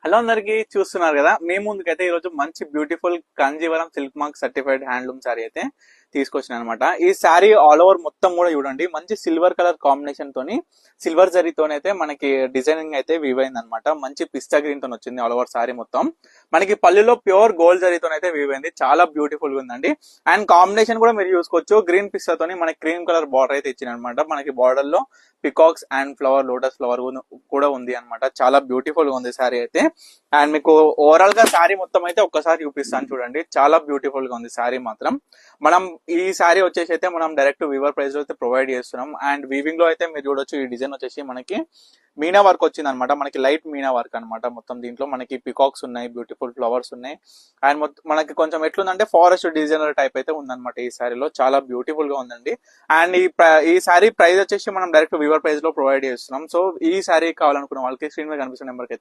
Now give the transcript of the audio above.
Hello అందరికి చూస్తున్నారు కదా. మీ ముందుకైతే ఈ రోజు మంచి beautiful Kanjeevaram silk mark certified handloom sari అయితే తీసుకొచ్చిన అనమాట. ఈ శారీ ఆల్ ఓవర్ మొత్తం కూడా చూడండి, మంచి సిల్వర్ కలర్ కాంబినేషన్ తోని సిల్వర్ జరీతోనైతే మనకి డిజైనింగ్ అయితే వీవ్ అయింది అనమాట. మంచి పిస్తా గ్రీన్ తో వచ్చింది ఆల్ ఓవర్ శారీ మొత్తం. మనకి పళ్ళులో ప్యూర్ గోల్డ్ జరీతోనైతే వీవ్ అయింది, చాలా బ్యూటిఫుల్ గా ఉందండి. అండ్ కాంబినేషన్ కూడా మీరు చూసుకోవచ్చు, గ్రీన్ పిస్తాతోని మనకి క్రీమ్ కలర్ బార్డర్ అయితే ఇచ్చిన అనమాట. మనకి బార్డర్ లో peacocks and flower, lotus flower కూడా ఉంది అనమాట. చాలా బ్యూటిఫుల్ గా ఉంది శారీ అయితే. అండ్ మీకు ఓవరాల్ గా శారీ మొత్తం అయితే ఒక్కసారి చూపిస్తాను చూడండి, చాలా బ్యూటిఫుల్ గా ఉంది శారీ మాత్రం. మనం ఈ శారీ వచ్చేసి అయితే మనం డైరెక్ట్ వీవర్ ప్రైస్ లో అయితే ప్రొవైడ్ చేస్తున్నాం. అండ్ వీవింగ్ లో అయితే మీరు చూడొచ్చు, ఈ డిజైన్ వచ్చేసి మనకి మీనా వర్క్ వచ్చింది అనమాట. మనకి లైట్ మీనా వర్క్ అనమాట. మొత్తం దీంట్లో మనకి పికాక్స్ ఉన్నాయి, బ్యూటిఫుల్ ఫ్లవర్స్ ఉన్నాయి. అండ్ మనకి కొంచెం ఎట్లుందంటే ఫారెస్ట్ డిజైనర్ టైప్ అయితే ఉందన్నమాట ఈ శారీలో. చాలా బ్యూటిఫుల్ గా ఉందండి. అండ్ ఈ శారీ ప్రైస్ వచ్చేసి మనం డైరెక్ట్ వీవర్ ప్రైస్ లో ప్రొవైడ్ చేస్తున్నాం. సో ఈ శారీ కావాలనుకున్న వాళ్ళకి స్క్రీన్ మీద కనిపిస్తున్న నెంబర్